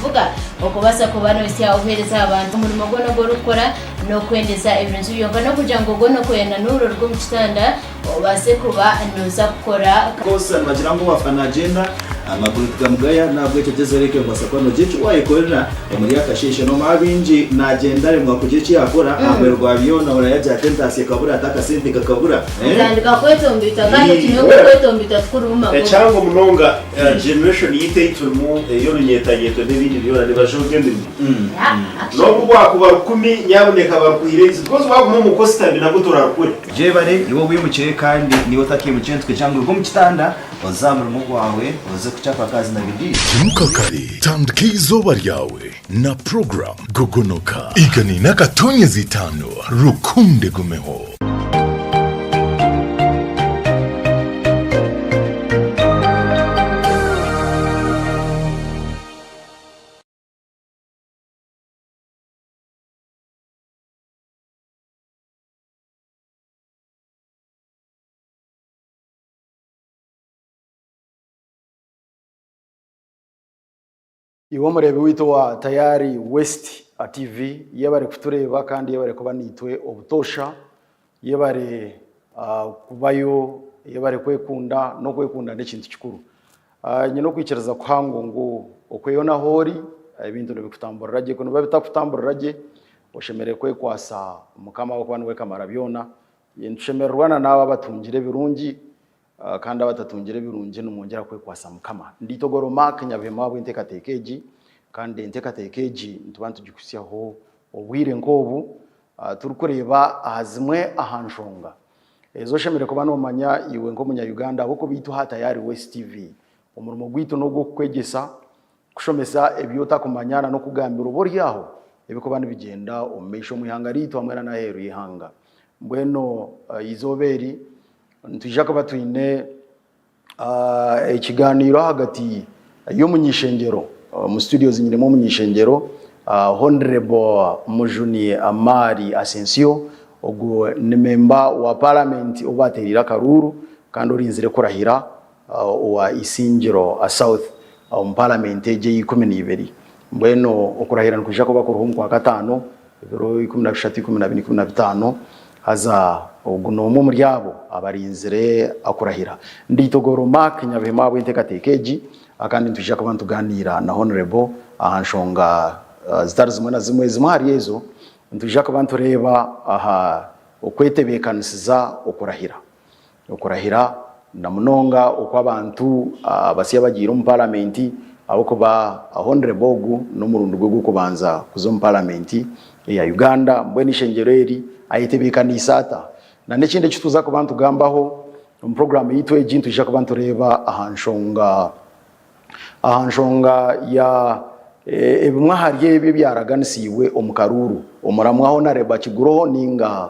kuvuga okubasa kubano isya ohereza abantu umurimo gwo no gukora no kwendeza ibintu byonka no kugira ngo gwo no kwenda nuro rwo mukitanda obase kuba noza gukora kosa bagira ngo bafana agenda amapolitika mugaya nabwo cyo tezereke basako no gice wayikorera muri yakashishe no mabinji nagenda rimwe kugice yakora aberwa biyona urayajya tentasi kabura atakasente kakabura ndandika kwetombita kandi kinyo kwetombita tukuruma cyangwa munonga generation yiteiturmu yo nyetayeto n'ibindi byona nibajogende no bwa kuba 10 nyaboneka bakwireze twozo baguma mu kositabi nabwo turakure je bare iwo wimukire kandi niwo takiye mu cyentwe cyangwa rwo mu kitanda wazamura mu gwawe waze kuchapa kazi na bidii Mukakari tandikizo baryawe na program Gogonoka igani nakatonye zitano rukunde gumeho Iwo murebe witwa Tayari West TV yebare kutureba kandi yebare kuba nitwe obutosha yebare kubayo yebare kwekunda no kwekunda n'ikintu kikuru nyino kwikiriza kwango ngo okweyona hori ibintu bikutambura rage kuno babitakutambura rage oshemere kwekwasa umukama wo kwanu wekamara byona yenshemerwana naba batungire birungi kandi abatatungire birungi n'umwongera kwekwasa mukama nditogoro mark nyabema bw'inteka tekeji kandi inteka tekeji ntubantu gikusyaho obwire ngobu turukureba ahazimwe ahanshonga ezo shemere kuba no manya iwe ngo munya Uganda boko bitu Tayari West TV umurimo gwitu no gukwegesa kushomesa ebyota kumanyana no kugambira ubori yaho ebiko bandi bigenda omesho muhangarito amwera na heru ihanga mbweno izoberi ntujaka batwine ikiganiro hagati yo munyishengero mu studios nyirimo munyishengero Honorable Mujuni Amari Asensio ogwo ni member wa parliament obaterira Karuru kandi orinzire kurahira wa Isingiro South mu parliament eje 12 mbweno okurahira nkujako bakuru hum kwa gatano 2013 haza uguno mu muryabo abarinzire akurahira nditogoro mark nyabema bw'inteka tekeji akandi ntujaka abantu ganira na Honorable ahanshonga zitarizimwe na zimwe hari yezo ntujaka abantu reba aha okwetebekanisiza okurahira na munonga uko abantu basiya bagira mu parliament aboko ba Honorable gu no murundo gwo kubanza kuzo mu parliament ya Uganda mbweni shengereri ayitebekanisa na n'ikindi kituza ku bantu gambaho mu program yitwe jintu ijaka bantu reba ahanshonga ya ebimwe hariye byaraganisiwe omukaruru omuramwaho na reba kiguroho ninga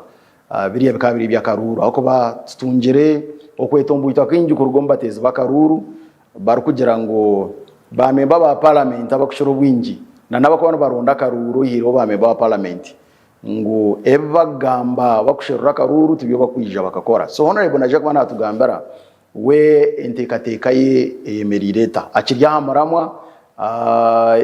biriya bikabiri bya Karuru ako batungire okwetombuita kingi ku rugomba teze bakaruru barukugira ngo bamemba ba parliament abakushoro bwingi na nabakwana baronda Karuru hiro bamemba ba parliament ngo ebagamba bakushorora Karuru tibyo bakwija bakakora so Honorable naje kubana tugambara we entekateka ye emerireta akirya hamaramwa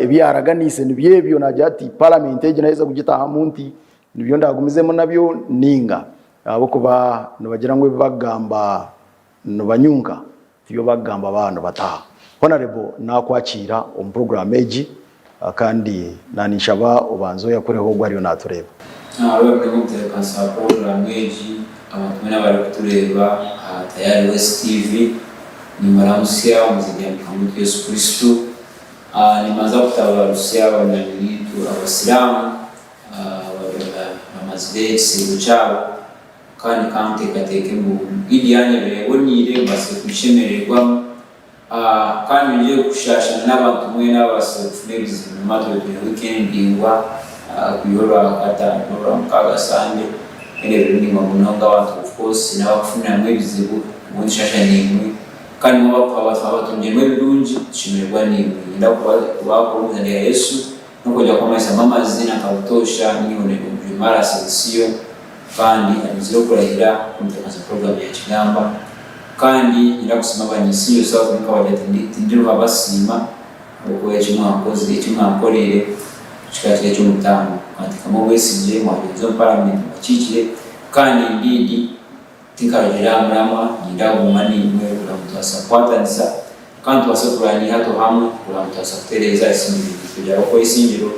ebyaraganise nibyebyo najati parliament eje naiza kugitaha munti nibyo ndagumizemo nabyo ninga abo kuba nabagira ngo bagamba no banyunga tibyo bagamba abantu bataha Honorable nakwakira on program eji kandi nanishaba ubanzo yakoreho gwariyo natureba wewe mterekana sa program eji abatumena bari kutureba Tayari West TV ni maramusia umuzigani kamutu Yesu Kristo nimaza kutabarusia abanyamiritu abasilamu bamazide sibu cyabo kandi kantekateke mu bidiyanye bebonire mbase kwishemererwa kandi ngiye kushashana n'abantu mwe n'abasefurizi mu matwe ya weekend ingwa kuyora katano mukagasande ene bindi mabunonga abantu of course n'abafuna mwe bizibu mu shashanyimwe kandi mu batungiye mwe birungi shimirwa n'imwe ndakuba ya Yesu no kujya kwamasa mama zina kabutosha nione mu mara sesiyo kandi aniziro kurahira kumtekaza program ya Kigamba kandi irakusima abanyisiyo sawa nk'abajya tindiro babasima uko ekimwakoze ekimwakorere kikakire cy'umutamu kwandikamo Besigye mwabizo parliament bakikire kandi ndidi tinkarira murama ndaguma nimwe kuramutasa kwatanisa kandi wasokurani hato hamwe kuramutasa kutereza isinjiro kugira ko isinjiro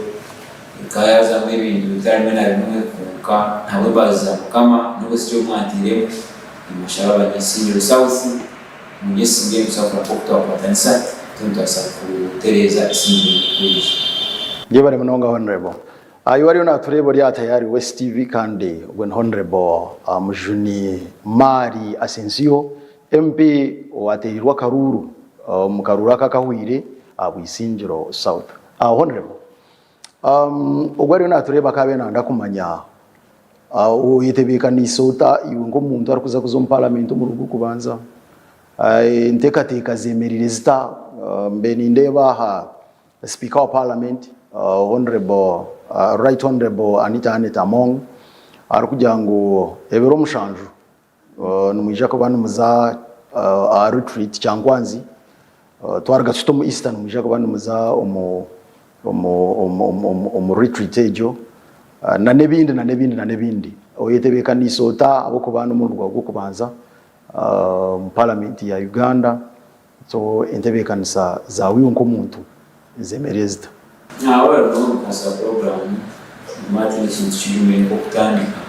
ikayaza ibintu bitarimo na bimwe kuka ntawe baza kama nuko sicyo mwandiremo imashaba abanyisinjiro south muyesinge musafura kokto kwatanisa tuntasa kutereza isinjiro kuri Yebare Munonga Honorable. Ayo wari unaturebo lya Tayari West TV kandi when Honorable Mujuni Mari Asensio MP waterirwa Karuru mukarura kakahwire abwisinjiro South. Honorable. Ogwari unatureba kabena ndakumanya uyitebeka nisota iwe muntu arikuza kuzo mu parliament mu rugo kubanza. Ntekateka zemerire zita mbeni ndeba ha Speaker of Parliament Honorable Right Honorable Anita Among arikugira ngo ebero mushanju numwija ko bantu muza retreat cyangwanzi twarga tuto mu Eastern mwija ko bantu muza retreat ejo na nebindi oyetebeka nisota abo ko bantu mu rwa kubanza mu Parliament ya Uganda so entebeka nisa zawi unko muntu zemerezda nawe rukasa program mati n'ikintu cy'ubumenyi bwo kutandika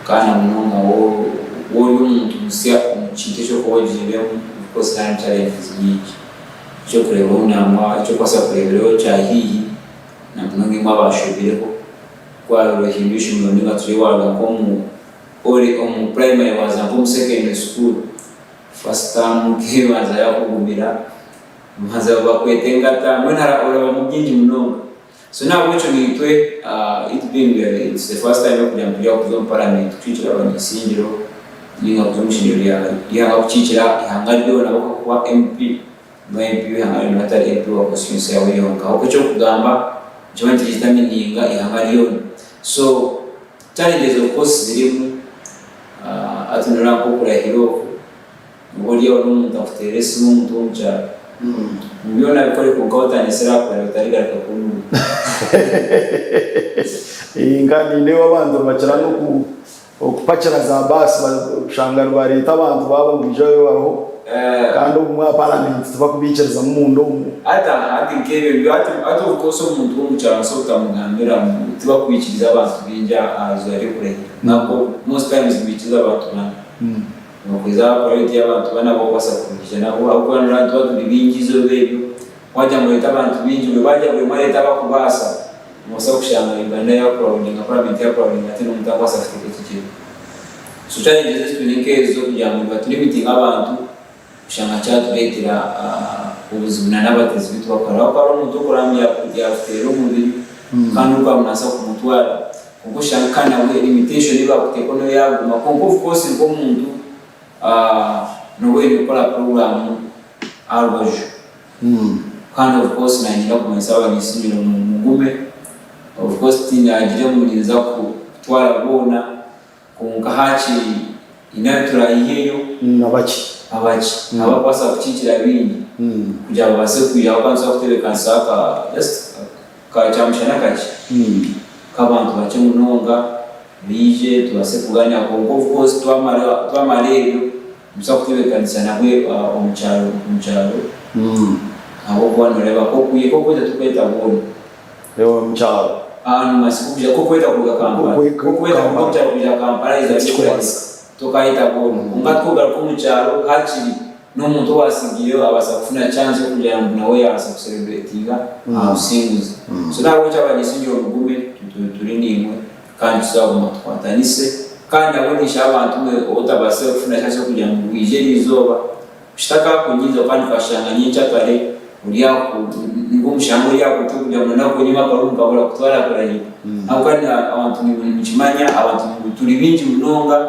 kana munonga wo y'umuntu musya umukintu cyo kubagirira because time challenges nyinshi cyo kureba unamwa cyo kwasa kurebera cyahiyi na munonga mwabashobireho kwarorohindisha umuntu baturi waga ko mu primary waza ko mu secondary school first time kibaza yakugumira maze bakwetengata mwana ora mugingi munonga so now which nitwe it's the first time yo kuja ku parliament twicira abanyisinjiro ninga kumushinjiro ya kucicira ihangaryo nabo kwa MP no MP ihangaryo natari MP wa constituency ya Wiyonga uko cyo kugamba joint determininga ihangaryo so challenges of course zirimu atunura ko kurahiro ngori yo n'umuntu afiteresi n'umuntu umja Mbiona bikore kukota ni sera kwa rutariga kakunu. Ingani ne wabantu bacirano okupacira za basi bashangana bari tabantu baba mujoyo waho kandi umwa parliament tubakubiciriza mu mundo ati nkebe ati ukoso umuntu w'umucara so utamugambira tubakubiciriza abantu binja azari kure nako most times biciriza abantu bana Mwakuza priority y'abantu bana bo kwasa kugisha nabo akora n'abantu batu bingizo bebyo wajya mu leta abantu bingi bajya mu leta bakubasa musa kushanga ibanda ya crowding parliament ya crowding ati n'umuntu akwasa afite iki so challenges twinikezo kugira ngo baturi meeting abantu kushanga chat betira ubuzima n'abatezi bitwakora ko ari umuntu kuramya kujya afite rumuri kandi uko munasa kumutwara kuko shanga nawe limitation iba kutekono yaguma konko of course ngo umuntu noweli gukora program arbaje kind of course na nyina kumusaba nisinjiro mu mugume of course tinagire murinza ku twarabona kunga haci inatura iheyo abachi abakwasa kucikira bindi kugira babase kuya kwanza kutebeka nsaka just ka chamshana kachi kabantu bace munonga bije tubase kuganya ko of course twamarero musakutebeka nabwe umucyaro abo kwanureba ko kuye ko kweta tukweta bone leo mcharo masikuja ko kweta kuga Kampala ko kweta kuja Kampala izakikwaza tokaita bone ungatkoga ko mucyaro hakiri n'umuntu wasigiyo abasa kufuna chance kugira ngo nawe yasa kucelebratinga usinguze so nawe cyabanyisingiro mugume turindimwe kandi tuzaguma twatanise kandi abonisha abantu otabase kufuna chance kugira ngo wije izoba shitaka kunyiza kandi fashanga nyincha kare uriako ngo mushango yako tukuja munako nyima karumba bora kutwara karayi akandi abantu nimchimanya abantu turi bingi munonga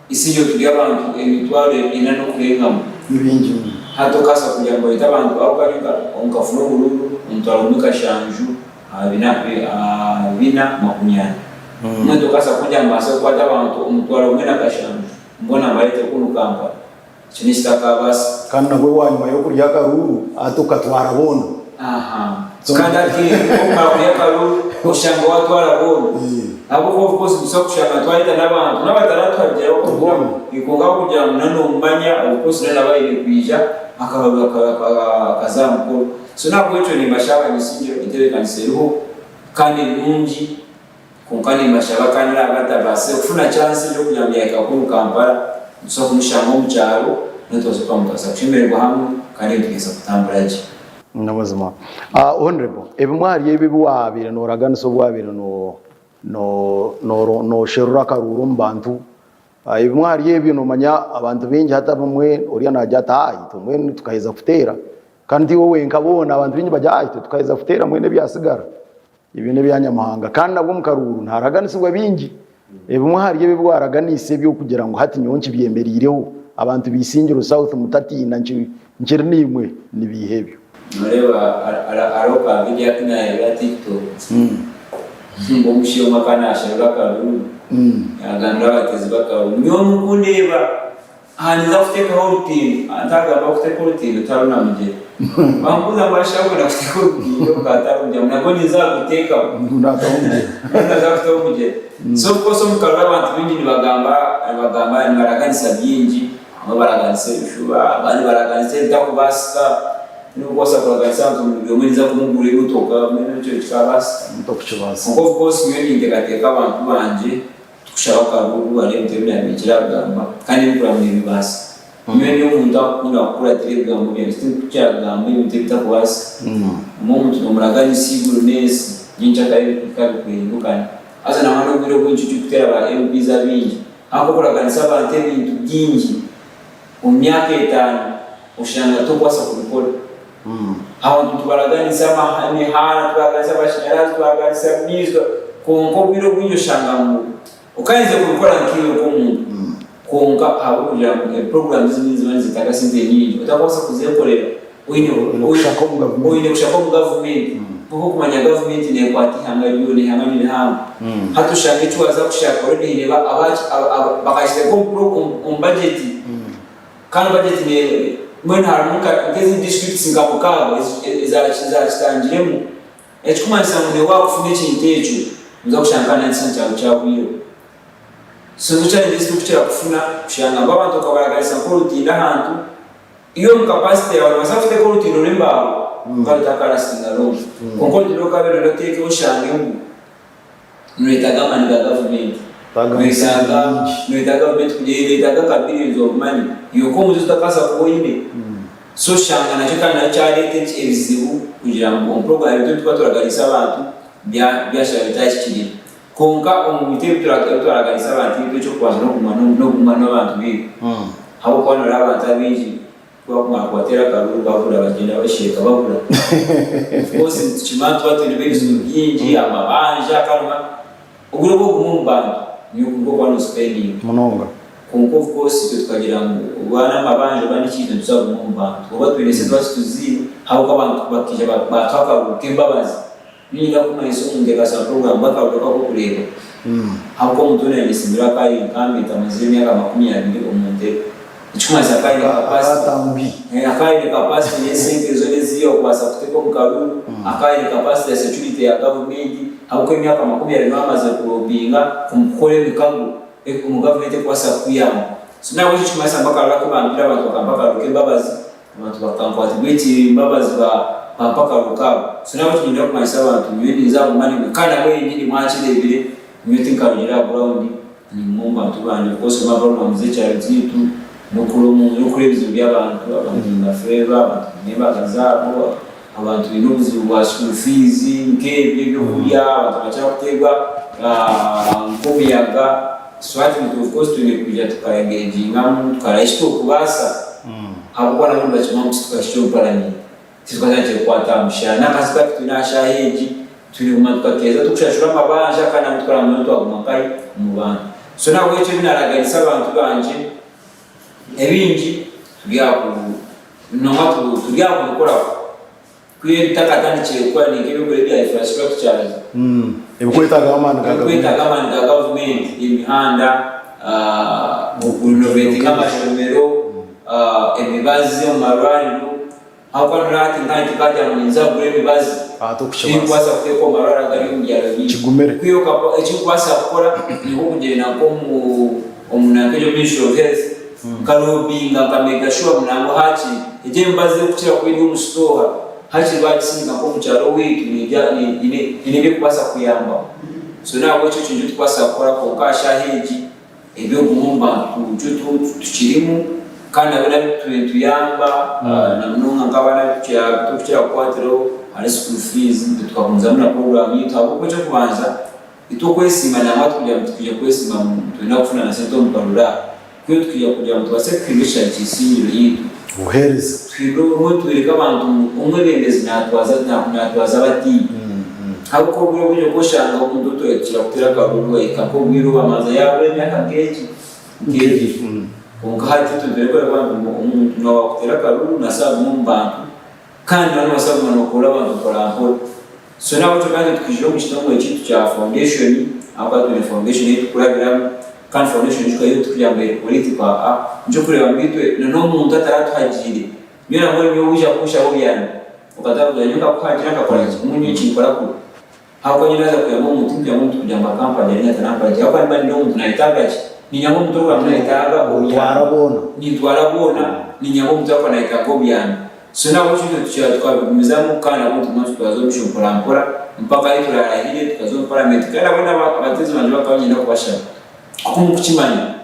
isijo turi abantu emitware inano kurenga ibingi hato kasa kugira ngo itabantu abaringa onkafuro bururu mutwarumika shanju bina makunyana mweto kasa kuja mbasa kwa abantu umutwaro mwena kashanju mbona marete kunu Kampala chinistaka basi kandi nagwe wanyuma yo kurya karuru atukatwara bona kandi ati kumara karu ushanga watu warabona abo of course gusa kushanga twarita n'abantu n'abataratu bagera ko ikonga kugira ngo nanumbanya of course n'abaye kwija akazamuko so nabwo cyo ni mashaba nisingiro iterekanseho kandi nungi kunkani mashaba kandi abatabase ufuna chance yo kujyambya ikakuru Kampala so kumushanga mu cyaro n'utose kwa mukasa kushimerwa hamwe kandi tugeza kutamburaje namazima honorable ebimwari ebibuwabire noraganiso bwabire no sherura karuru mbantu ebimwari ebi no manya abantu bengi hata bamwe uriya najya tayi tumwe tukaheza kutera kandi wowe nkabona abantu bengi bajya ahite tukaheza kutera mwene byasigara ibine byanyamahanga kandi nabwo mukaruru ntaraganisibwa bingi ebimwari ebibuwaraganise byo kugira ngo hati nyonki byemerireho abantu bisingira South mutatina nkiri nimwe nibihebyo Mareba aroka video yakina ya TikTok. Ngo mushiyo makana ashaka karu. Yaganda batezi bakaru. Nyo mukundeba haniza kuteka hotel. Antaga bakuteka hotel utaruna muje. Bambuza bashaka na kuteka hotel katarunja. Mnakoniza kuteka. Unataumje. Unataka muje. So koso mukaraba abantu bingi bagamba ni baraganisa byingi. Abo baraganisa bishuba, abandi baraganisa bitakubasika. Nukosa kuganisa mu mwiza kumugura ibutoka mene cyo kikabasa mutokuchibasa of course mwe ndekateka abantu banje tukushaka karubu ari mtemya mikiragamba kandi bikura mu bibasa mwe niyo umuntu akunda gukora telegram mu bintu cyagamba ibintu bitakubasa umuntu tumuragani siguru nese nyinja kandi kwindukana asa na mwana ubiro bwinshi cyutera ba MP za bingi ako kuraganisa abantu ibintu byingi mu myaka 5 ushanga to kwasa kubikora abantu tubaraganisa amahana tubaraganisa abashanyarazi tubaraganisa mizwa konko biro bwinyo shangamu ukaenze kubikora nk'iyo ko umuntu konka abo kugira ngo program zimwe zitaka sente nyingi utakosa kuzikorera ushaka mu government kuko kumanya government ne kwati hanga yone hanga ni hamwe hatushange cywaza kushaka rodi ireba abachi bakashite ko budget kandi budget ne mwena haramuka ngezi district singapokabo izachitangiremo echikumanyisa ngo wakufune chintecho uza kushankana n'isanja cyakuyo so cyane district cyakufuna kushanga abantu kabaragasa ko rutinda hantu iyo capacity yawe basafite ko rutindo lembaho batakara singaro konko ndiro kabero roteke ushange ngo nuritaga mani government nuritaga government kujiritaga kabiri of money yuko muzitakasa kuboyine so shanga nacho kana cyarete ebizibu kugira ngo program yo twaturaganisa abantu byashabitaje kiri konka umumite turaganisa abantu cyo kwaza no kumano abantu bibi habo kwana abantu abinji kwa kwatera karuru babura bagenda basheka babura bose chimantu watu ni bebizo byinji amabanja kanwa uburo bwo kumumbantu yuko kwano spending munonga konko of course tukagira ngo ubana amabanje bani kintu tuzabumumbantu uba twirese twasituzi habo abantu bakije bataka ukembabazi ninga kuma isonge gasa program bakaruka ko kureba habo mutune yisimbira kai nkambi tamazini yaka 20 umuntu ichuma sakai capacity akai capacity yesenke zone ziyo kwa sakuteko mukaruru akai capacity ya security ya government habo myaka 20 bamaze kurobinga kumukore bikangu umugavumenti kwa sakuyamo sina weje ichuma sambaka ko bambira abantu bakambaka rukebabazi abantu bakampa tibiti babazi mpaka rukabo sina weje nyinda kuma abantu nyindi za kumani kana wewe ndini mwachile bile nyiti nkagira ground ni mumba tubanje kose mabaro muzecya zitu nukurebizo by'abantu ngafeva abantu nebagazabo abantu binubuzi bwa school fees nkebye byo kurya abantu bacakutegwa nkomiyaga swati of course tunekuja tukaengejinga tukaraisto kubasa hapo kwa namba chuma tukashito parani tukazaje kwata mshana kasika tunashaheji tuliumatukakeza tukushashura mabanja kana mutwara muntu agumakai mu bantu so nawe cyo binaraganisa abantu banje ebingi tugiye gukora kwiye takatanikiye kwa ninge bigore bya infrastructure ebikwetaga amani ga government imihanda okurenovate kama shomero emibazi omarwaliro hapa nrati ngai tukaja mwenza bure bazi kwasa kuteko marara gari mbyaro kigumere kwiyo kapa ekikwasa kukora niho kugenda ko mu omunankejo bisho health karobinga kamega sure munango hachi eje mbaze kukira kwindi umustoha hachi bakisinga ko mucyaro witu ni kwasa kuyamba so nabo cyo kintu twasa kukora ko kashaheji ebyo gumumba tukirimu kandi abana tuyamba na mnonga ngabana tukira kwatiro ari school fees tukakunza muri program yitu abo cyo kubanza itokwesima na watu kujya kwesima twenda kufuna na sento mparura kwiyo tukiya kujya mutwase kwimisha ikisinyo yitu uhereza twiro mwe twireka abantu umwe bendezi natwaza bati hako bwo byo koshanga umuntu toyekira kutera karuru ikako bwiro bamaza yawe myaka ngeji ungahati tudere abantu umuntu no kutera karuru nasabu mumbantu kandi bano basabu banokora abantu korampo so nawo tukanje tukijiro mukitango ekitu kya foundation aba tune foundation yetu kurabira kandi foundation yuko tukiyambere politika njo kureba mbitwe no muntu ataratuhagire bira ngo niyo uje kusha obiyana ukataka kunyuka kuhagire akakora ikintu cyikora ko hako nyinaza kuyamo mutumbi ya muntu kujamba kampani ya tanamba hako ni bandi muntu naitaga ni nyamo mtu wa naitaga twarabona ni nyamo mtu wa naitaga obiyana so na wote tukabimizamu kana muntu mtu twazomisha mpora mpaka yetu la hili tukazo parliament kana bana abatezi banjwa kanyenda kubasha kumukimanya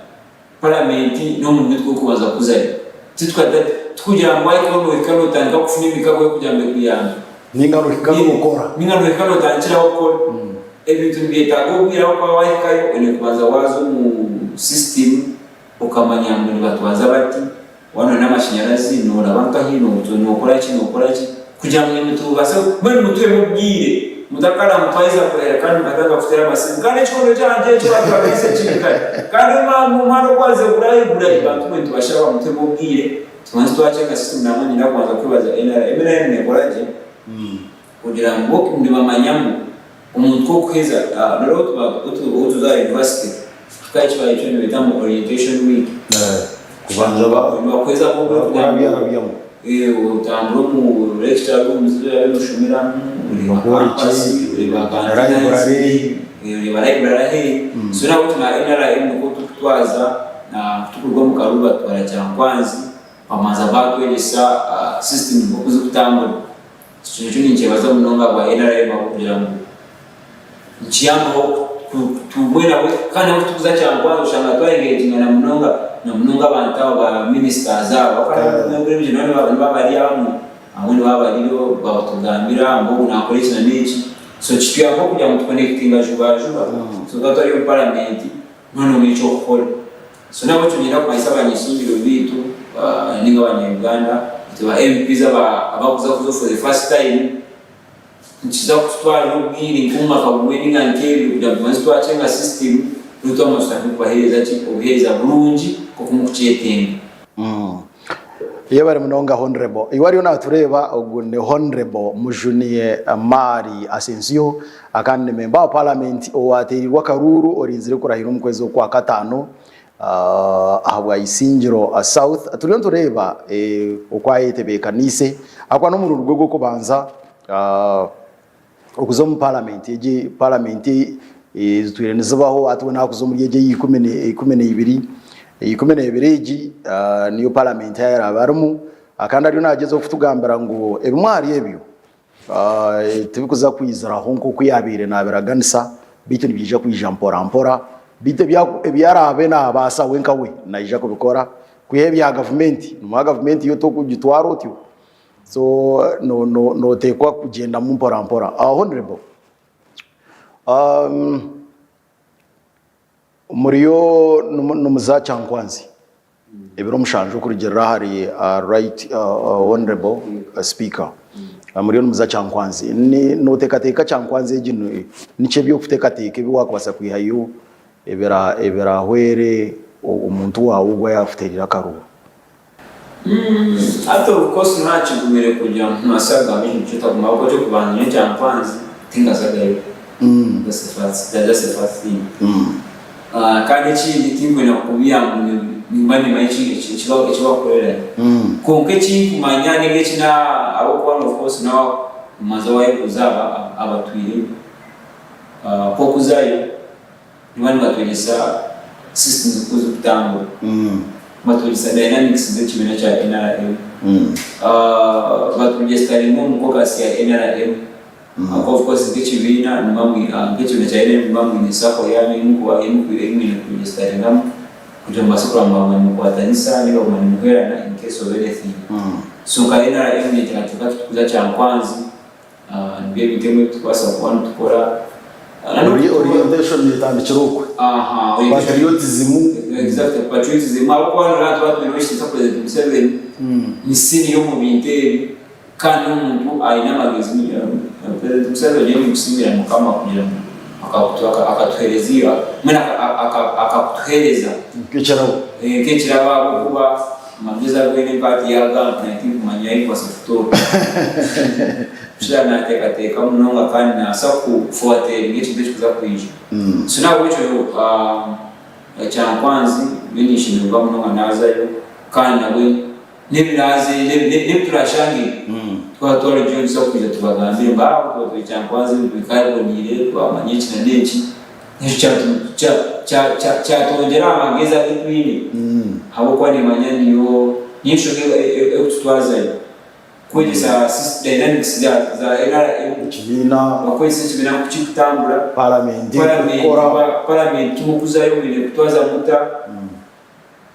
parliament no muntu ko kubaza kuzari titwada tukugira ngo ayiko ikano tanga kufuna imikago yo kujambe kuyamba ningano ikano tangira gukora ebintu byetago bwira ko wayikayo ene kubanza wazo mu system ukamanya ngo batwaza bati wana n'amashanyarazi nora banka hino nokora iki kugira ngo mutu basa bari mutuye mubwire mutakara mutaiza kwera kandi mutaka kufutera amasinga kandi chikondo cyanje cyo bakabise cyikari kandi mu mparo kwaze burayi bantu mwe tubashaba mutuye mubwire tumanze twaceka system namo nyina kwanza kwibaza NRM nekoraje kugira ngo ndi bamanyamu umuntu ko kweza rero tuza university kachi ba icyo bitamu orientation week kubanza bakweza ko kurabiyamo utamburo mu lecture rooms y'ushumira uri library so nawo tuna NRM ko tutwaza na tukurwa mu karuba twara cyangwanzi pamaza batwelesa system bokuze kutambura cyo ninje baza munonga ba NRM kugira ngo nchiyambo tumwera kana tukuza cyangwanzi ushanga twengage na munonga abantu ba ministers abo kandi ngure bije none babari abo ni babariro babatugambira ngo unakoresha n'iki so chikiyako kujya mu connecting juba so gatari mu parliament none mwico gukora so nabo tunyira kwa isaba nyishingiro bitu ninga abanyarwanda tuba MPs abakuza kuzo for the first time nchiza kutwara ubwiri kuma kabwe ninga nkeri kujya mu twachenga system ruto amasaka kwa heza chikoheza burungi ko kumukucyetenga iyo bari munonga honorable iwari na tureba ogune honorable mujuniye Mari Asensio akandi member wa parliament owaterirwa karuru orinzire kurahira mu kwezi kwa gatano ahabwa isingiro south turiyo tureba okwayetebe kanise akwa no mu rugo rwo kubanza okuzo mu parliament yeje parliament twirene zabaho atubona kuzo muri yeje 12 niyo parliament yarabarmu akanda ari nageze kutugambira ngo ebimwari ebyo tubikuza kwizara honko kuyabire nabiraganisa bitu nibije kwijampora bite byarabe nabasa wenkawe naija kubikora kuhebya government no government yo to kugitwara otyo so no tekwa kugenda mu mpora honorable muriyo numuza cyankwanzi ebiro mushanjo kurigera hari right honorable speaker muriyo numuza cyankwanzi ni notekateka cyankwanzi gino nice byo kutekateka biwakubasa kwihayo ebera hwere umuntu wawe ugwa yafuterira karuba after of course nacigumire kujya mu masaga bintu cyitaguma ko cyo kubanya cyankwanzi tingasagaye that's the first thing kandi ikindi tingwe nakubya nyumbani maichi chiwa kurera konke kumanya nige china abo kwa of course na mazawa kuzaba abatwire ko kuzayo niwani batwegesa systems kuzo kutango batwegesa dynamics ze chimena cha NRM batwegesa limo mukokasi ya NRM of course ngechibina nimamwe ngechibina cha NRM nimamwe ni sako yani mko imini kugesa ngam kujamba sokra mama kwa tanisa ni kwa mkwera na in case of anything so ka NRM ni tunataka tukuza cha kwanza ndiye bitemo twasa kwa tukora orientation ni tambichiroko patriotism exactly patriotism kwa watu wanaoishi sasa president Museveni ni sini yo mu binteri kandi umuntu aina magazini ya president Museveni ni kusimira mukama kugira akatuherezia mena akakutuhereza kechira babo kuba mageza gwene party ya GAMP na kumanya iko safuto shana teka munonga kandi na saku forte ngechi ndicho kuza kuishi sina wicho cha kwanza mimi shinduka munonga nazayo kandi nawe nebiraze nebiturashangi kwa tole John sokuja tubagambire mbao kwa cha kwanza bikarbonire kwa manyichi na nechi cha tongera mageza kwini habo kwa ni manyani yo nyisho ekutwaza kwenye za dynamics za NRM chibina bakwese chibina kuchikutambula parliament mukuzayo bine kutwaza muta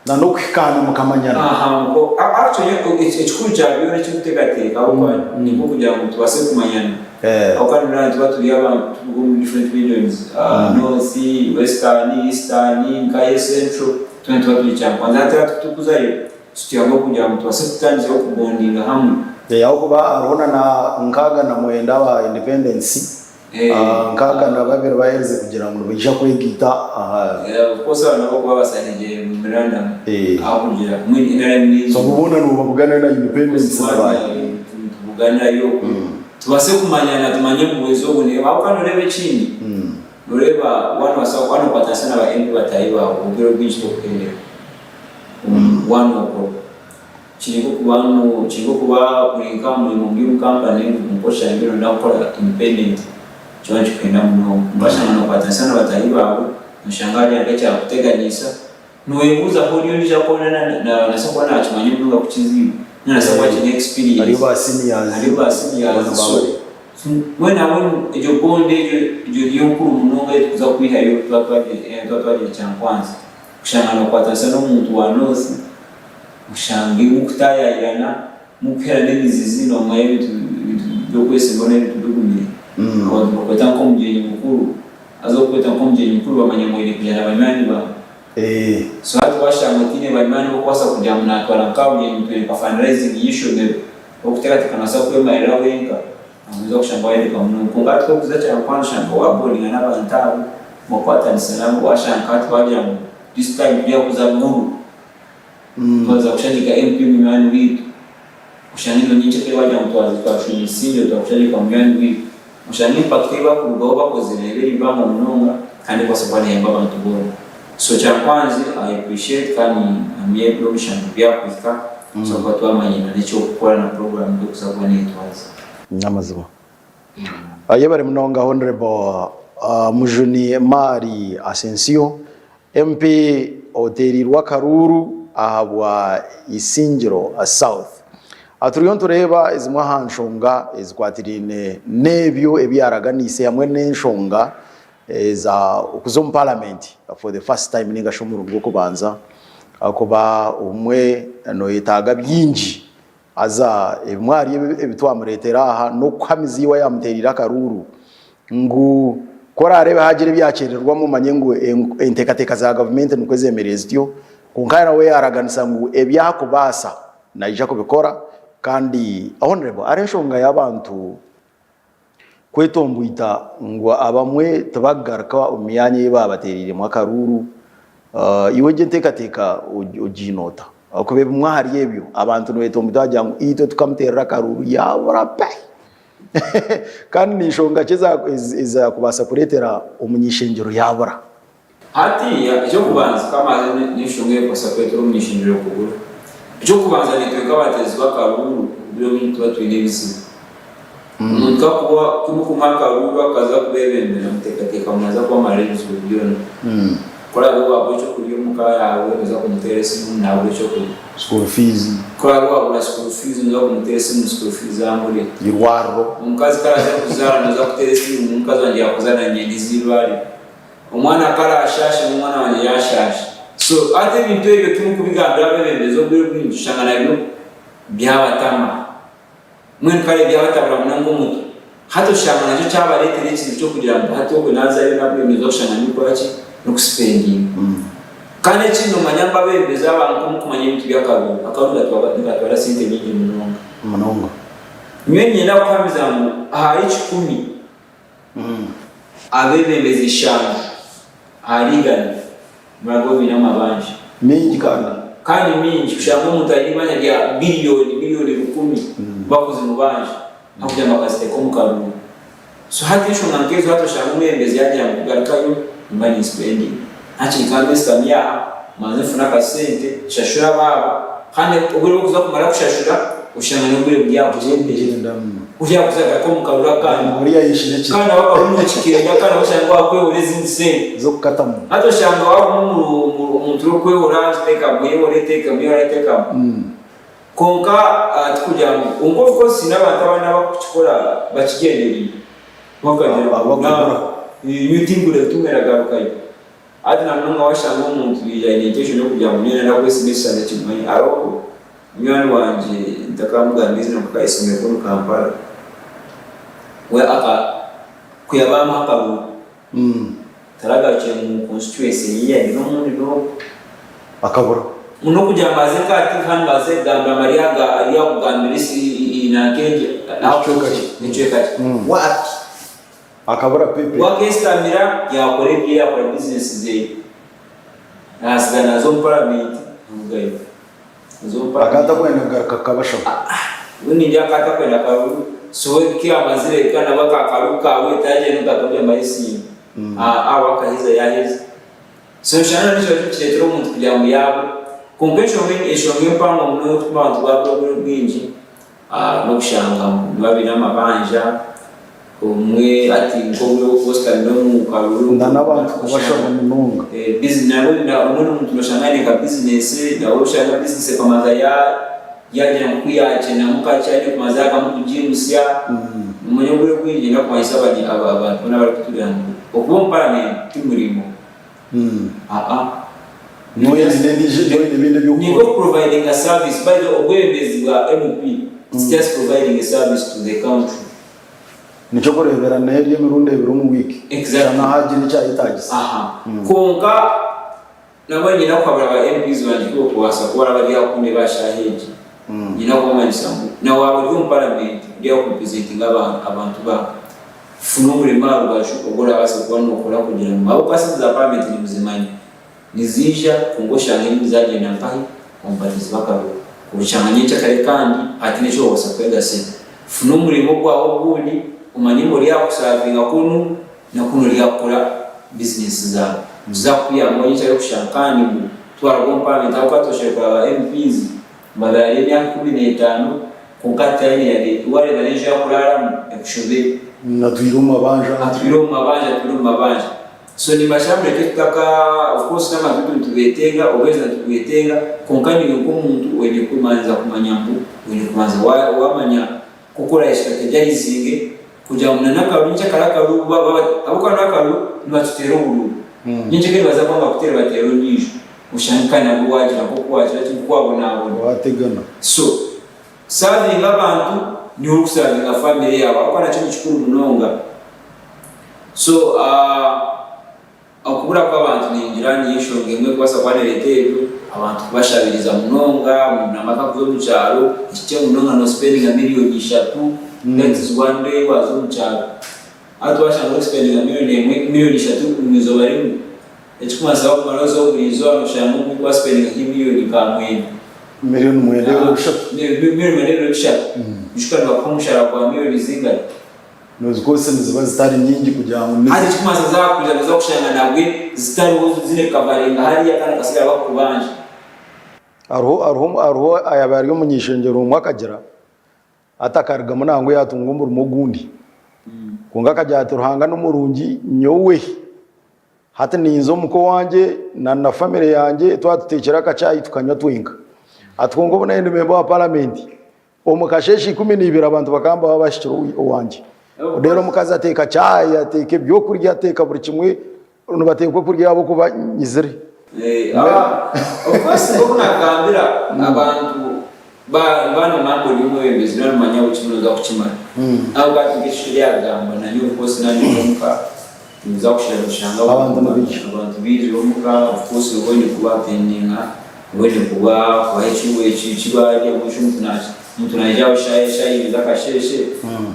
na nokukana mukamanyana ko actually ekikuru kya byone kikuteekateeka aho ni kugira ngo tubase kumanyana aho kandi nabandi tuli abantu mu different regions north western eastern nkaye central twatuli cyangwa kwanza tukuzayo tukiyago kugira ngo tubase kutangira kubondinga hamwe yaho kuba arona na nkaga na mwenda wa independence nkaga na babere bahereze kugira ngo bijya kwegita kosa nabo kuba basanije mu Miranda aho kugira muri NRM so ubona no babugana na independence babaye tubugana yo tubase kumanyana tumanye ubuwezo bune aho kandi urebe chini ureba wana wasako wana patasana ba MP bataiba ubiro bwinshi to kende wana uko chiko kuba kurinka mu ngimu company mukosha ngiro ndakora independent chonje kwenda muno mbashana no patasana bataiba mushangaje agacha kuteganyisa noyebuza ko niyo ndija kona na nasako na chimanye mbuga kuchiziba nasako chine experience ariba seniors mwena ejo bonde ejo yonkuru munonga kuza kwiha yo twatwaje cha kwanza kushangana patasana umuntu wa north mushangi mukutayayana mukera n'imizizi no maye byo kwese mbone bitudugumye abantu bakweta ko mujye mukuru azokweta ko mujye mukuru bamanyamwere kujana abanyani ba so hatu washamutine banyani bo kwasa kujya munatwara nkabye mutwe ka fundraising issue ne okuteka tikanasa kwe maira wenga amuzo kushamba yende kwa mungu kungatwa kuza cha kwanza shamba waboni na bantabu mokwata ni salamu washankati waje mu this time pia kuza mungu kwanza kushanyika MP mwani witu kushanyika nyinche kwa waje mtwazi kwa shuni sinyo twakushanyika mwani witu kushanyika pakiteba kugoba kozilele ibanga munonga kandi kwa sababu ya baba mtuboro so cha kwanza I appreciate kani amie provision bya kufika so kwa twamanyina nicho gukora na program ndo kusabwa netwazi namazima ayebare munonga honorable Mujuni Mari Asensio MP oterirwa Karuru ahabwa Isingiro South aturiyo tureba izimwa hanshonga izikwatirine nebyo ebyaraganise hamwe n'enshonga za ukuzo mu parliament for the first time ninga shomuru bwo kubanza akoba umwe no yitaga byinji aza mwari ebitwamuretera aha no kwamiziwa yamuterira Karuru ngu kora arebe hagire byakererwa mu manyengo entekateka za government nukwezemereza tyo kunkana we araganisa ngu ebyakubasa naija kubikora kandi honorable areshonga yabantu kwetombuita ngo abamwe tabagarka umyanye babaterire mu Karuru iwe ntekateka ujinota akube mwahari yebyo abantu nwetombuita ajya ngo ito tukamterera Karuru yabora pe kandi nishonga cheza kubasa kuretera umunyishengero yabora hatiya icyo kubanza kamaze nishungiye kosa Petro mwishingiro kugura icyo kubanza nitwe kabatezi bakaruru biro bintu batwine biziba umuntu kakuba kumukuma karuru akaza kubebembera mutekateka munaza kwa marenzo byona kora abo cyo kuriyo muka yawe uza kumuteresa nawe cyo kuri school fees kora abo school fees uza kumuteresa mu school fees amuri irwaro umukazi karaza kuzara uza kuteresa umukazi wanjye yakuzana nyeni zibari umwana karashasha umwana wanjye yashasha so ate bintu ebyo kimukubigambira bebembezo bw'ibintu shangana byo byabatama mwen kare byabatabura munango muto hato shangana cyo cyabaretere ikintu cyo kugira ngo hato ko nazayo nabwemezo shangana ni kwaki no kuspending kandi kino manyamba bebeza abantu kumanya ibintu by'akabu akaruga twaba sente nyingi munonga mwenye na kwamiza mu aha 10 abebembeza ishanga arigana muragobi n'amabanje mingi kandi mingi ushaka mutayimanya ya billion 10 bakoze mu banje hakuja makasite ko mukaru so hatisho nangezo hato shaka mwembeza yaje kugarukayo imani spending hachi kandi stamia maze funa kasente shashura baba kandi ubwo kuza kumara kushashura ushanga no bure bya kugende ujya kuzaga ko mukarura kandi muri yishije ki kandi wakaruno kikirenya kandi bashanga wakwe urezindi se zo kukatamo hato shanga wako mu turukwe orange teka mwe teka konka tukujya ngo ko sinaba tabana bakukikora bakigenderi bakagira yutingure tumeragarukayo adina nunga washanga umuntu bijanye n'icyo no kujya mu nyene na kwese n'isana kimwe aroko mwana wanje ndakamuganiriza no kayisomera ko Kampala we aka kuyabama hakabu taraga cyo mu constituency yiye no muri no akabura muno kujya maze kati kandi maze gamba mariaga ariya kugambirisi inakenje n'icyo what akabura pepe wagestamira yakore bye yakora business ze asgana zo parliament mugayo zo akata kwenda kakabasha wini ndia kata kwenda karu so kia mazire kana bakakaruka we taje no gatobya maisi wakahiza yaheze so shana nicho kiretero umuntu kugira ngo yabo convention when eshonge mpango muno kubantu babwo bwinji no gushanga babina mabanja umwe ati ngowe Oscar no mukaruru ndanabantu kubashaka mununga business nabo na umuntu tumashangane ka business na ushaka business kamaza yaje mukuyaje na mukacyane kumaza kamukujimsya umunye bwo kwinjira kwa isabani abantu n'abari kuturango okumpara ne timurimo no ibindi byo ni go providing a service by the obwebezi bwa MP. It's just providing a service to the country. Nicho kurebera neheriye mirunde biro mu wiki. Exactly. Na haji nica itagisa. Konka nabanye nakwabara ba MPs banjiko kuwasa kuba bari yakunde bashaheje. Nyina ko manyisamu. Na wabo mu parliament dia kurepresenting abantu ba funumure maru bashuko gora base kuba no kora kugira ngo abo kwasi za parliament ni muzimanye. Nizisha kungosha ngini zagenda mpahi kompatizi bakabo. Kuchanganyika kare kandi atinisho wasa kwega se. Funumure gwawo gundi umanyimo lya kusavinga kunu na kuno lya kora business zabo. Zakuya mwenye cyo kushankani twaragompa metakatoshe kwa MPs badala ya 15 kunkata yani yale wale manager kulala ekushube na twiruma banja so ni mashambre kitaka of course kama tubetenga obeza tubetenga konkani y'umuntu wenye kumanza kumanyambu wenye kumanza wamanya kukora strategizing kuja munanaka runja karaka ruba abuka nakaru nibatutero uru nyinje ke baza kwamba kutera batero nyisho ushankana bwaje nakokwaje kwabona wategana so serving abantu ni ukusavinga family yabo akora cyo gikuru munonga so akubura kw'abantu ninjirani yishonge mwe kwasa kwa neretero abantu bashabiriza munonga munamaka kuzo mucyaro ikike munonga no spending a million 3 that is one day wazo mucyaro atwashanga spending a million 3 mwizo bari ekuma sawa marozo burizo amushangu kwa spending a million kamwe million mwende urusha million mwende urusha bishikana kwa mushara kwa million zinga nozikose niziba zitari nyingi kugira ngo hari kumaza zakuja zo kushanga nabwe zitari zine kavarenga hari yakana kasigara bakubanje aruho ayabari yo munyishengero umwakagira atakarga munango yatunga umurimo gundi kunga kajya turuhanga n'umurungi nyowe hati ninzo muko wanje na family yanje twatutekera kacayi tukanywa twinka atwongo bona ende member wa parliament omukasheshi 12 abantu bakamba babashikira uwanje rero mukaza ateka cayi ateke byo kurya ateka buri kimwe nubateka kurya abo kuba nyizire of course ngo nakambira abantu bana mambo limwe bemezi no manya ukimwe za kuchimana abo batingishiria gamba na yo course na nyumuka tuza kushanga abantu bije bomuka of course ubone kuba pendinga ubone kuba kwa hichiwe chibaje mushu mtu najao shayi bizakasheshe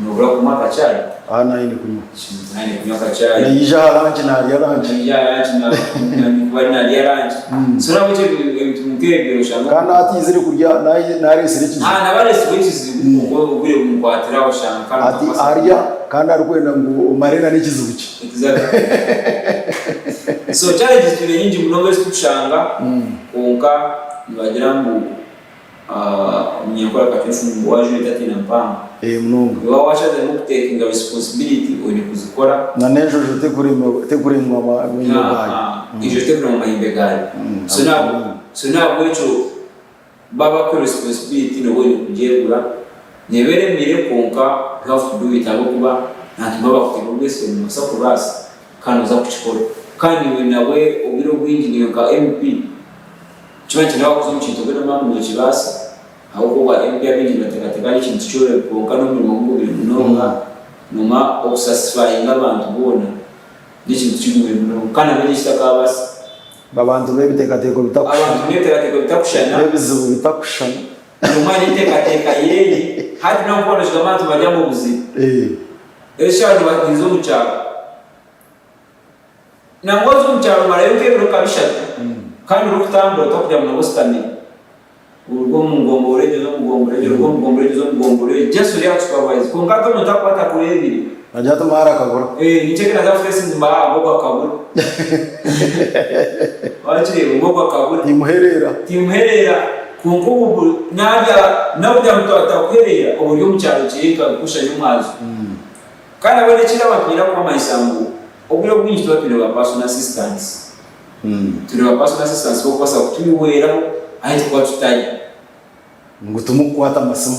nobura kumaka chai ana ine kunywa nani kunywa kachai na yija na kuba na ranch so na bice mukebe ushanga kana atizire kurya nare sirikizi na bale switches ubure umkwatira ushanga kana ati arya kandi arikwenda ngo umarena n'ikizubuki exactly so challenges tuli nyingi mnogo sikushanga konka nibagira ngo mnyakora katefu waje itati na mpanga mnongo yo washaze mu taking responsibility oni kuzikora na nejo jote kuri mama mwenyebaye ijo te kuri mama imbegari so na bwecho baba ko responsibility no bwo kujegura nebere mire konka you have to do it abo kuba ntabwo bafite bwese mu masako basi kandi uza kuchikora kandi we nawe ubiro bw'injiniyo ka MP chimwe nawe kuzomuchinto bero mambo chibasa aho kuba MP abinji batekateka ikintu cyore konka no mu ngo biri munonga numa osatisfying abantu bona n'ikintu cy'umwe munonga kandi abigishaka basi babantu bebitekateko bitakushana bebizubu bitakushana numa nitekateka yeye hadi no kubona shikamatu bajambo buzima eshano bakinzo mucyaro nangozo mucyaro marayoke biro kabishaka kandi urukutambura tokujya mu bustani urwo mungombore zo mungombore just uri supervise konka to ntakwata kurebiri najata mara kagura nicheke na face nzima abo bakagura wache ngo bakagura timuherera kunkubu nabya mtu atakuherera uburyo mucyaro cyeka kusha y'umwazo kandi abone kira bakira kwa mayisangu uburo bwinshi twapira ba personal assistance turi ba personal assistance ko kwasa kutuwera ahita kwa tutaye ngo tumukwata amasomo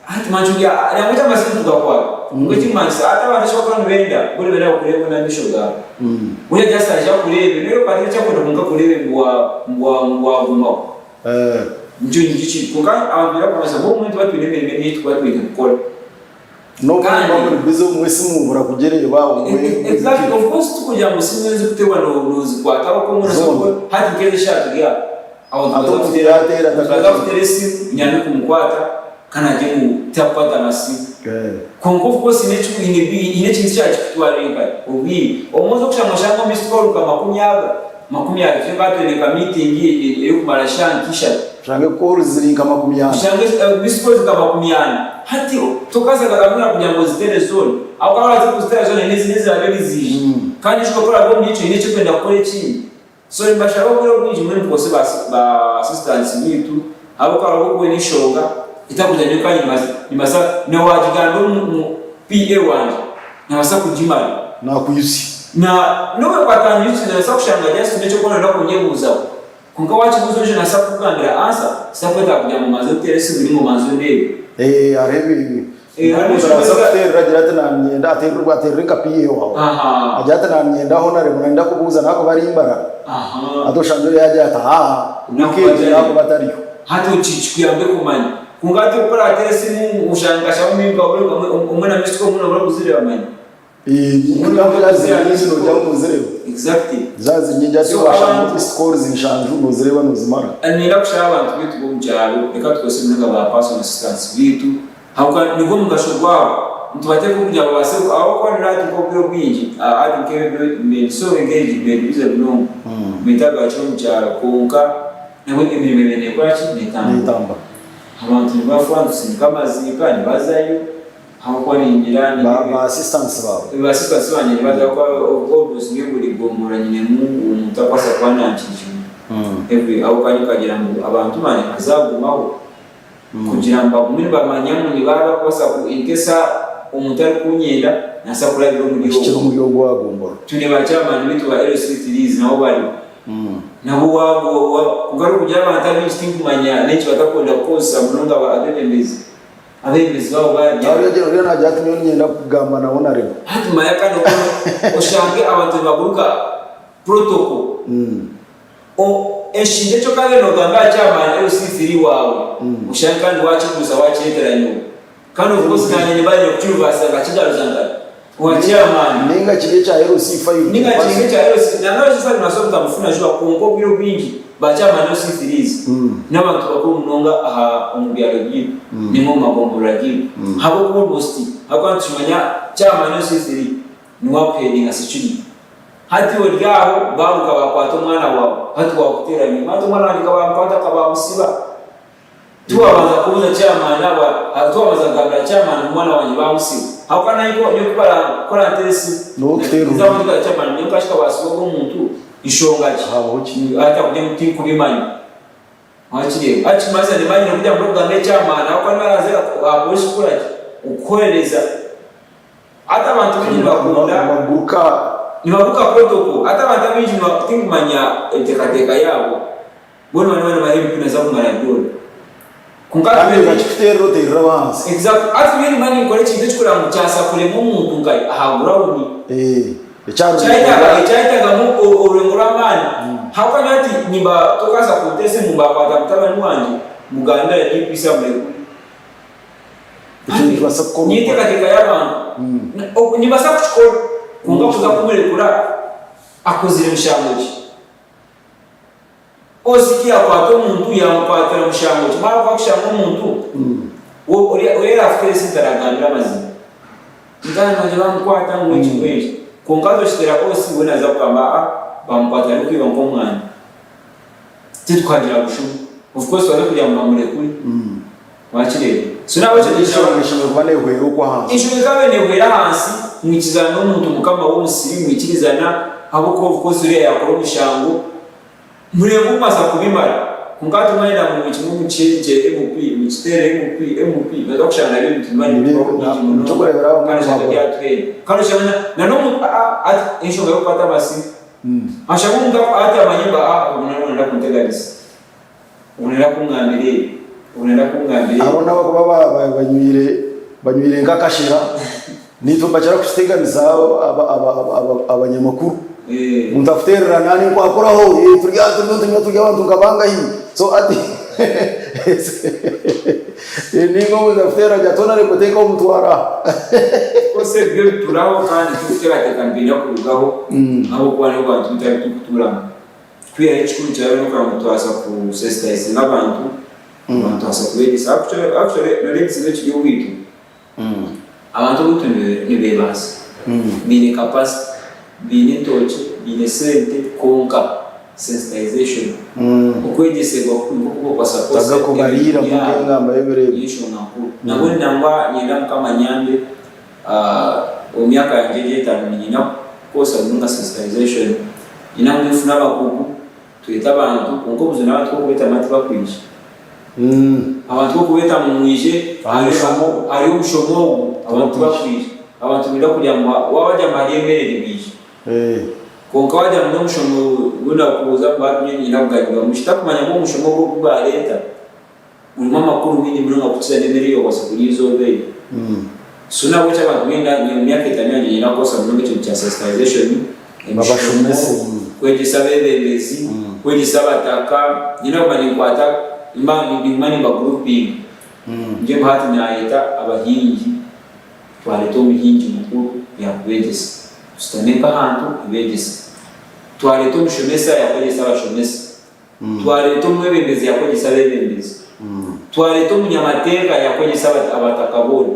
ati manjuya yamuta amasomo tugakwa ngo kimansa atabana shokora nbenda buri bera kureba na bishoga buri jasa aje kurebe rero pari cyakora munga kurebe mwa guma ngici kuka abira kwasa bo muntu batwire mbere twatwire gukora no kandi bamuri bizo mwese mubura kugereba exactly of course tukujya musinze kutewa no zikwata ko muri soko hati keze shatu ya atokutera nyane kumkwata kana je mu takwata nasi konko kose necu ine kintu cyacu kitwarenga ubi omozo kushamushango miscall kama 10 cyo batwereka meeting yo kumara shankisha shange call zirinka 10 shange miscall kama 10 hati tukaza karamuna kunyango zitere zone akaba zikuzitera zone nezi abeli zije kandi shikokora bombi ico ine cyo kwenda kore chini so mbashaka ko bwinji muri kose ba assistance bitu abo kwa abo kwe nishonga itakujanye kandi nimasa ne wajigando mu PA wanje nabasa kujimana na kuyusi na nowe kwatanyusi na nasa kushanga just necho kona ndakunyebuza kunga wachi kuzoje nasa kugambira ansa sakweta kujya mu mazo teresi biri mu mazo ndebe arebi ragira tana myenda aterwa atereka PA wawe ajata na myenda ho nare munanda kubuza nako bari imbara adoshanjo yaje ata nikeje nako batariyo hati uchichikuyambe kumanya kungati ukora ateresi mu ushangasha mu mimba umwana misiko umwana bura kuzire amanya ngambo yaziranizi no jambo zireba exactly zazi nyinja twashanga scores inshanju no zireba no zimara anira kushaba abantu bitu bomjalo reka twese mnaga ba personal assistance bitu hauka nigo mugashobwa mtubate kujya babase aho kwa nira tukobiro bwinji ati kebe so engage bize bino mitaga cyo mjalo konka nabo imirimo kwa chi nitamba abantu bafwanze kama zikani bazayo hako ningira ni ba assistants babo basitasi banye baza ko obus ngi buri gomora nyine mu mutakwasa kwana nchiji every abo kanyu kagira ngo abantu bane azagumaho kugira ngo bagumire bamanyamu ni baba kosa ku inkesa umutari kunyenda nasakura biro mu gihugu mu gihugu wagombora tune bacamani bitu ba LCTs nabo bari nabo wabo kugaruka kugira abantu b'istingu manya n'icyo batakonda kosa munonga ba ademezi abemezi babo bari rero najyatumye nyenda kugamba nabona rero hatuma yakano ushange abantu baguruka protocol eshinge cyo kale no ganga cyamana LCT wawe ushange kandi wacukuza waceteranyo kandi uvuze nanye bari kucyuva asanga kigaruzanga wacyamana ninga kige cha LC5 ninga kige cha LC na nazo sasa tunasoma mfuna jua kongo biro bingi bacamana LC3 n'abantu bakuru munonga aha umubyaro byi nimo magombora byi habo ko bosti akwantishimanya cyamana LC3 ni wapedinga sichini hati wodigaho baruka bakwato mwana wawe hati wakuteranye mato mwana wandikabampata kabamusiba tuwabaza kubuza cyamana tuwabaza gabra cyamana mwana wanjye bamusiba hakana iko yo kora interesi no tero zavuga cyamana nyo kashika basibo umuntu ishongaje hata kujya muti kubimanya hakiriye maze ni manya kujya mu Rwanda cyamana hakana baraze apolisi kuraje ukohereza hata abantu binyi bakunda maguruka ni bavuga protocol hata abantu binyi batingumanya etekateka yabo bono bana bari binaza kumara byoro kungana bakifitero terabanse exact atubiri mani kore kintu cyukura mu cyasa kure mu muntu ngai ahagura uni cyaitaga mu urengura mani hakana ati niba tokaza kutese mu bapata mtabani wanje muganda ya dipisa mwe nite katika y'abantu niba sakuchikora kunga kuza kumurekura akozire mushamuki osikia kwato muntu yamukwatira mushamuki mara kwa kushamu muntu urera afite sintaragambira mazina ndana nje bamukwata ngwiki ngwiki kungazo shitera osi wona za kwamba bamukwatira no kwiba ngo mwana titwagira gushu of course wale kujya mu murekuri wakirebe sunabo cyo gishobora kuba nehwera uko hanze ishuri kabe nehwera hansi mwikizana n'umuntu mukama w'umusiri mwikirizana abo ko of course uriya yakora umushango murego masa kubimara kungato mwenda mu bikintu mu cyeje MP mu kitere MP bazakushana ibintu tumani mu tukorebera kandi cyatwe kandi cyane na no at inshoga yo pata basi ashaka ngo ati amanyimba unarunda kuntegarisa unera kumwambire abo nabo kuba banywire ngakashira nitumba cyara kusteganiza abanyamakuru umuntu afiterera nani kwakoraho turya abantu ngabanga hi so ati ningo umuntu aftera jatona rekoteka umutwara kose byo turaho kandi tutera tekambira kurugaho abo kwa no bantu tutari tukuturana kwiya ikuru cyawe no kwa mutwasa ku sensitize n'abantu abantu asakubegisa actually no let's let you wait abantu butunde ni bebas bine capacity bine touch bine sente konka sensitization ukwegese kwa kwa support taga kubarira mukenga mbayebere yisho nakuru nabone namba nyenda kama nyambe omyaka yangeje tanu nyina kosa nunga sensitization inamufuna bakuku tuyita abantu konko buzina abantu ko kweta mati bakwinje abantu kubeta mu mwije ari ubushomo abantu bakwije abantu bira kujya mu wabajya maremere bije konka wajya mu mushomo gunda kuza batumye nyina bwajya mushita kumanya ngo mushomo bwo kuba leta urimo makuru bindi muri ngakutsa nemere yo kwasa kurizo be suna bocha abantu ngenda ni myaka itanyanje nyina kosa mu cyo cya sensitization babashomese kweje sabebezi kweje sabataka nyina bani kwata imani ba grouping nje bahati na leta abahingi twaleto muhingi mukuru ya kwegesa tustaneka hantu ibegesa twaleto mushomesa ya kwegesa abashomesa twaleto mwebembezi ya kwegesa bebembezi twaleto munyamateka ya kwegesa abatakaboni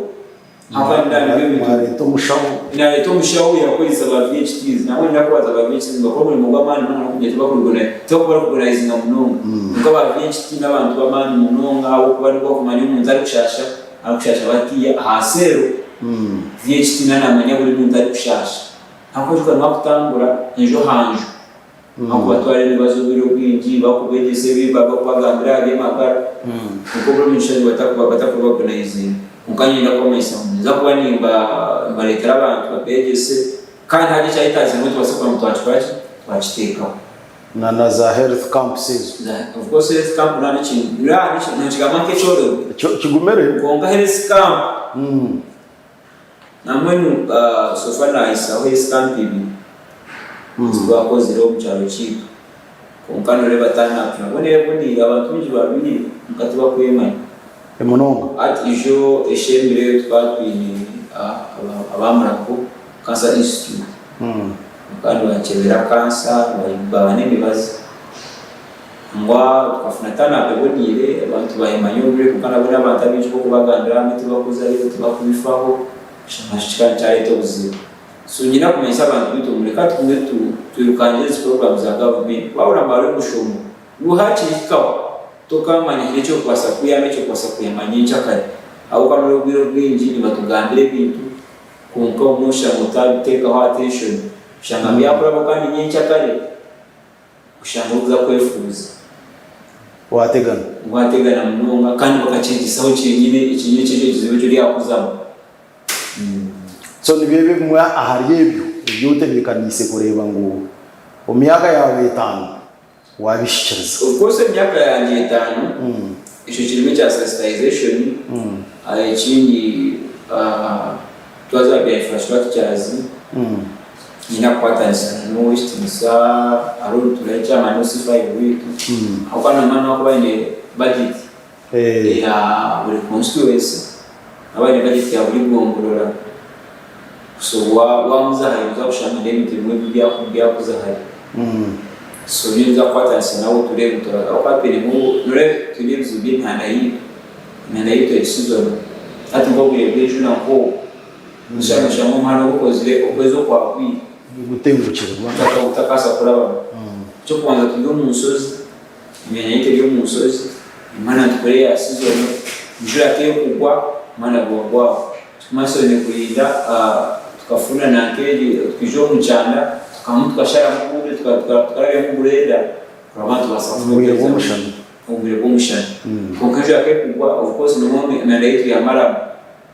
hava ndani mwaleto mushawu inaleto mushawu ya kwegesa ba VHTs nawe ndakwaza ba VHTs ngakora muri mugamani none kugeza bakurugona tokora kuguraizinga munonga ngaba VHT n'abantu bamani munonga abo kuba niko kumanya umuntu ari kushasha batiya hasero VHT namanya buri muntu ari kushasha nako juka nakutangura ejo hanjo nako batware nibazo biro bwingi bakubegese bibaga kwagandira abemagara uko bro mishani batakuba organizing mukanyira komesa nza kuba nimba barekera abantu babegese kandi haje cyahitaze ngo twasokwa mutwachwaje twachiteka na za health camps of course health camp nani chigamake choro kigumere konga health camp namwenu sofana isa health camp ibi twakoze ro mcharo chitu konkano le batana pya bone abantu binji babiri mukati bakwemanya emonongo ati ijo eshembere twatwini abamurako Cancer Institute kandi bakebera cancer bayibane bibaza ngwa twafunatana abonire abantu bayimanyo bure kukana bona abantu abinji ko kubagandira miti bakuza ariko tubakubifaho shashika cyahito buzima so nyina kumenya abantu bito mureka tumwe tuyukanje program za government babura mbare mushomo ruhakirikaho tokamanya cyo kwasa kuyame cyo kwasa kuyamanya cyakare aho kanoro biro bwinji nibatugambire bintu kunka umusha mutabiteka ho attention shangambia akora kandi nyinshi cyakare ushanguza kwefuza wategana munonga kandi bakacengisaho cyenyine ikinyo cyo cyo yakuzama so nibebe mwa ahariyebyo yote bikanise kureba ngo umyaka yawe 5 wabishikiriza of course imyaka yanjye 5 ico kirimo cya sensitization ikindi twaza bya infrastructures ina kwatanisa n'uwistimisa aruru tulecha manusi 5 week akwana mama ko bane budget ya buri constituency abane budget ya buri gongorora so wa muzahaye uzakushana n'ibintu bimwe kuzahari so niza kwatanisa nawo turebe tora akwapere mu nore turebe zubi ntana yito isizona ati ngobuye bw'ejo nako nshaka shamo mwana ukozire okwezo kwa kwi gutengukirwa utakasa kuraba cyo kwanza tuyo mu musozi imenya yite yo mu musozi imana tukore ya sizoni njura ke kugwa mana bwagwa tumasone kurinda tukafuna na keje tukijo mu cyanda tukamutwashara mu bude tukarabe mu bureda abantu basafumire bomushana konkejo ke kugwa of course no moment na rate ya mara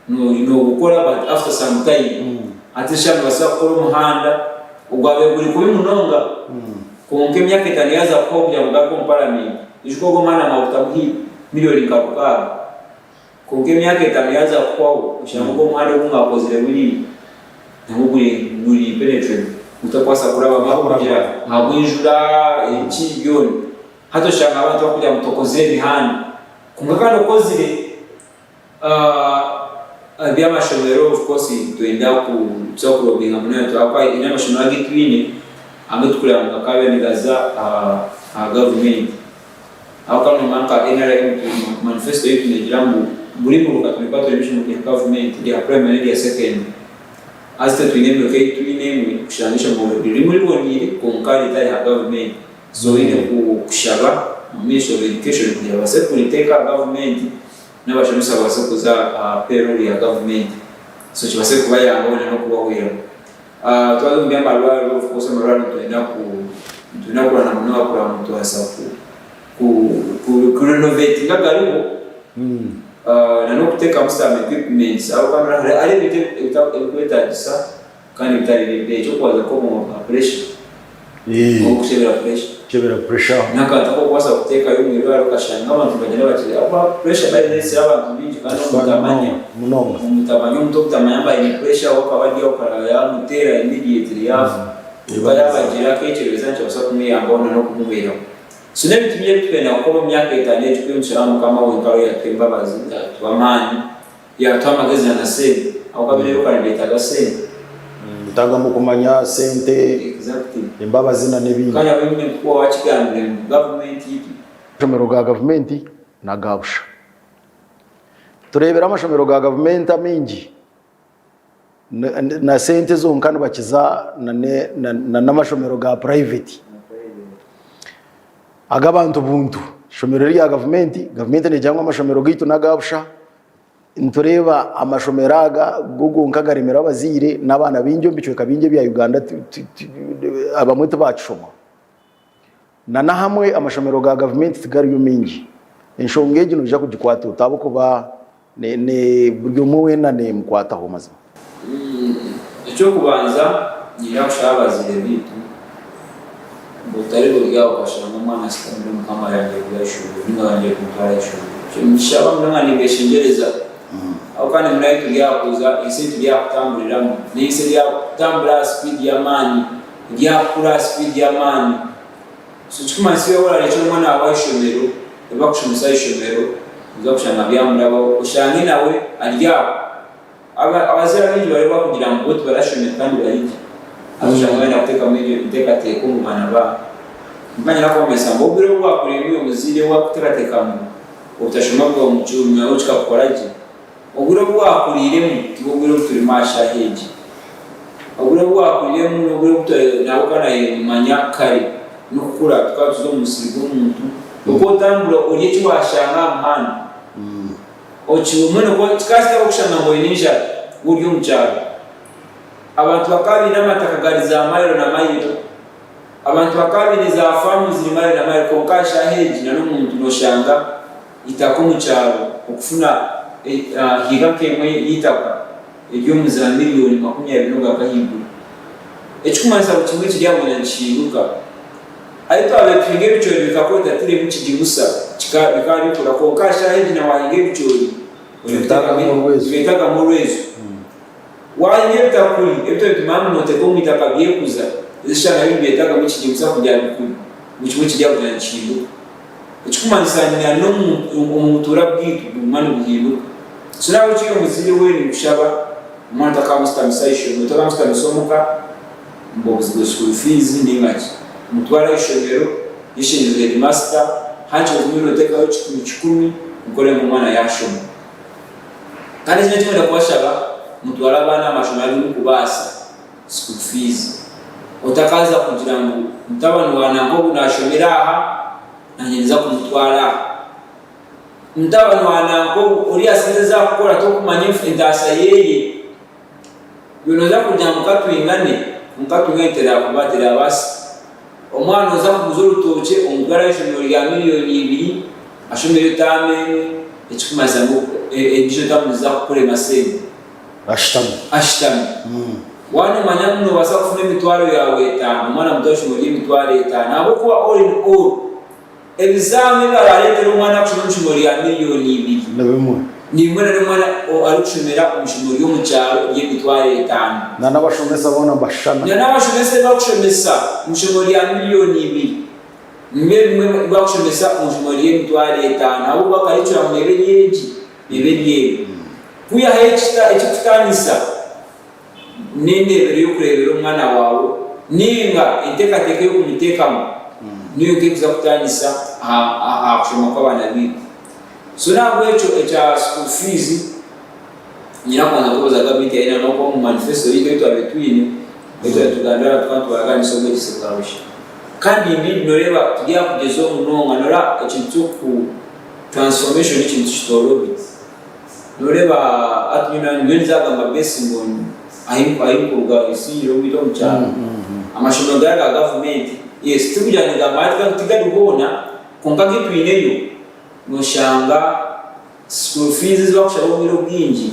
no gukora but after some time atisha basakora umuhanda ugwabe buri kubi munonga konke myaka 5 yaza kopya mugako parliament ijiko gomana mawutabuhi milioni karuka konke myaka 5 yaza kwawo ushango umuhanda ungakozire buri buri penetrate utakwasa kuraba bakujya abinjura ikiyoni hato shanga abantu bakujya mutokozeri hano kungakano kozire byamashomero of course tuenda ku cyokuro binga munene twakwa inamashomero agitwine ametukura mukakabe nigaza government aho kano manka NRM manifesto yetu nejirambu muri muruka tulipata emission mu government ya primary ya second hasta twineme okay twineme kushanisha mu biri muri bonire konkari tari ha government so ine kushaba ministry of education kugira base kuliteka government n'abashamisa base kuza payroll ya government so kibase kuba yabona no kuba wera twazo mbyamba rwa of course marano twenda ku na mno akora mtu asafu ku renovate ngagaribo na no kuteka musta equipments au kana ari bite ekwetagisa kandi bitari bide cyo kwaza ko mu operation ko kushebera pressure nakata ko kwasa kuteka yo mwiro arukashanga abantu bagenda bakiri aba pressure bari nese abantu binji kandi mutamanya mutamanya mtu kutamanya ni pressure wakabadi okara mutera immediately yafu ubaya bagira kechereza cyo basa kumiyambona no kumubera sine bitumye twena ko myaka 5 cy'umushamu kama w'ingaro ya Temba bazinda twamani ya twamagezi na sente au kabiri yo kandi bitaga sente utaga mu kumanya sente exactly imbabazi na nebindi kanya bimwe ko wakigambire government yiki amashomero ga government na gabusha turebera amashomero ga government amingi na sente zonkana bakiza na namashomero ga private agabantu buntu shomero ya government ne jangwa amashomero gitu na gabusha ntureba amashomeraga gugu nkagaremera abazire n'abana binjo mbichwe kabinje bya Uganda abamwe tubacuma na hamwe amashomero ga government tigari yumingi enshongeje no jako gikwata utabo kuba ne buryo muwe na ne mkwata ho mazima icyo kubanza nyira kushabazire bitu butari burya ukashanga umwana sitamira mu kamara yanjye yashuri n'abanje kumutwara ishuri mshaba mwana nigeshingereza au kandi mnayi tugiye kuza isi tugiye kutamburiramo ni isi tugiye kutambura speed ya mani tugiye kura speed ya mani so chuma siyo wala lecho mwana wa ishomero bakushumisa ishomero uza kushanga byamurabo ushangi nawe alya abazira bingi bari bakugira ngo bote barashomera kandi bariki ashanga na kuteka mwije kuteka teko mu bana ba mbanya nako mesambo biro bwa kuremwe umuzire wa kuteka tekamu utashoma bwa mucyumya ucika koraje uburo bwa kuriremo tuburo turi masha heje uburo bwa kuriremo uburo nabo kana manya kare no kukura twatuzo musigo umuntu uko tambura uri cyo washanga mpano ochi umene ko tikasita okushanga ngo inisha buryo mcharo abantu bakabi n'amatakagariza amayiro na mayiro abantu bakabi za famu ziri mayiro na mayiro ko kasha heji na n'umuntu noshanga itako mcharo okufuna higa kemwe yitaka ibyo muzira miliyoni 20 n'agahigo ekikumasa kimwe kiriyabona nshiruka ariko abepinge bicho bikakota tire mukigimusa bikari kura ko kasha heji na wahinge bicho bitaka mu rwezo wahinge bitakuri ebyo bitumana note ko mitakabiye kuza zishana bibi bitaka mukigimusa kujya bikuri mukimu kiriyabona nshiruka ekikumanisanya no umutura bwitu umwana buhinduka sinawe cyo muzire we ni ushaba umwana takamustamisa mutakamustamisa mbogo school fees ndi ngaki mutwara ishomero yishinzwe headmaster hacho kumiro teka yo 10 ngore mu mwana yashoma kandi zine timwe ndakwashaba mutwara abana amashomero n'ukubasa school fees utakaza kugira ngo mutabano wanango bunashomera aha nanyeza kumutwara mutabano wanango uri asinza gukora to kumanya indasa yeye yonoza kujya mukatwingane mukatwingetera kubatera basi omwana oza kuzuru toche omugara ishomero ya miliyoni 2 ashomero tame ekikumaza ngo ebisho tamuza kukore masenge ashitami wana manya muno basa kufuna emitwaro yawe 5 omwana mutosho muri emitwaro 5 abo kuba all in all ebizame baletera omwana kushomero ya miliyoni 2 nabemwe ni mwana n'umwana arushomera umushomero yo mu cyaro y'emitwaro 5 na nabashomesa bona bashana na nabashomesa bakushomesa umushomero ya miliyoni 2 mwe bakushomesa umushomero y'emitwaro 5 abo bakarichura mu ebelyeji kuya hechita ekikutanisa nende bere yo kurebera umwana wawe ninga itekateke yo kumitekamo niyo kekuza kutanisa kushoma kw'abana bibi so nabwo echa school fees nyina kwanza kubaza gavumenti yaina noko mu manifesto y'icyo twabetwine ejo tugandara twantwaraga nisonga gisekarusha kandi ibi noreba tugiye kugezo munonga nora ekintu ku transformation ikintu kitorobi noreba atwina ngenzaga mabesi ngoni ahimpuruga isi robito mchana amashono ga government yes tubijanye gamatika kutigadi kubona konka gitwineyo noshanga school fees bakushaba mu bwingi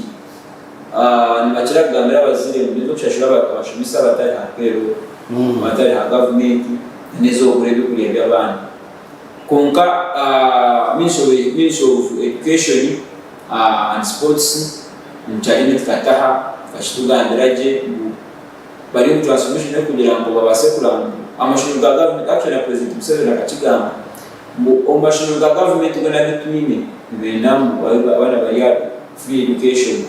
nibakira kugambira abazire mu byo kushashura abashumisa batari hakero batari ha government nezo kurebe kurebe abana konka Ministry of Education and Sports mchajine tukataha fashitugandiraje bari mu transformation kugira ngo babase kuramba amashuri ga government actually president Museveni akakigamba omashuri ga government gana bitwine bendamu abana bari free education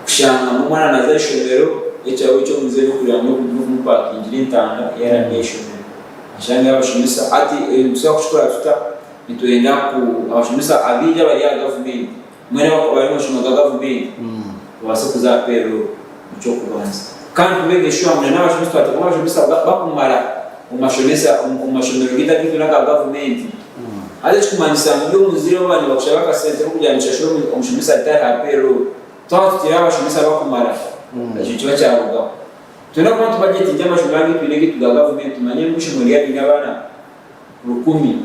kushanga mu mwana naza ishomero echawe cyo muzero kugira ngo mu parking intanga yara nation ashanga abashumisa ati musaka kushikora tuta nitwenda ku abashumisa abija bari ya government mwene bari mu ga government wase kuzapero cyo kubanza kandi tubege shwa mwana n'abashumisa batakubashumisa bakumara umashomesa umashomero gita kitu na government ale kumanyisa mu byo muziro bandi bakushaka sente kujyanisha shoro umushumisa atari apero twatira abashumisa bakumara icyo kiba cyavuga tuna kwa tubageti njama shumangi twirege tuga government manye mushimuri ya bingabana rukumi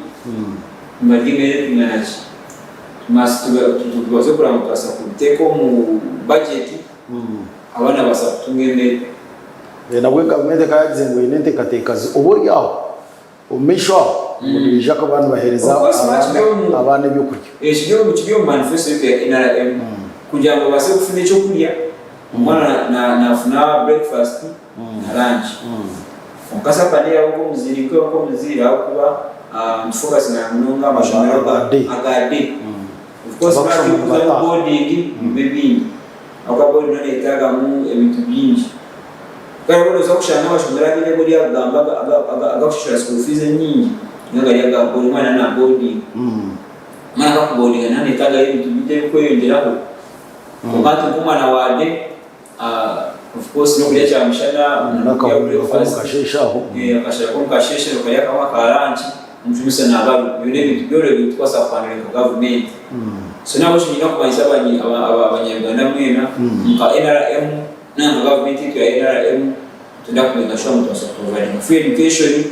magime tunachi tubaze kuramutasa kubiteko mu budget abana basatungene nawe government kagize ngo inente katekazi ubo yaho umisho murija ko abantu bahereza abana byo kurya kigiye mu manifesto ya NRM kugira ngo base gufuna icyo kurya umwana nafuna breakfast na lunch ukasa pale ya uko muziriko uko muzira kuba focus na munonga amashanyarazi agade of course ba boarding baby akabona netaga mu ebintu byinshi kandi uzo kushana amashanyarazi ne buri agamba agashishira school fees nyingi ngari agabona umwana na boarding mwana ka boarding na netaga ibintu bide kwiyongeraho wakati kumwana wade of course no kuja chamshana nakasheshaho akashaka kumkashesha ukaya kama karanchi mtumisa na babu yone bitu byore bitwasa panele kwa government so nabo shinyina kubanisa abanyarwanda mwena mka NRM na government ya NRM tunda kumenyesha mtu asa provide free education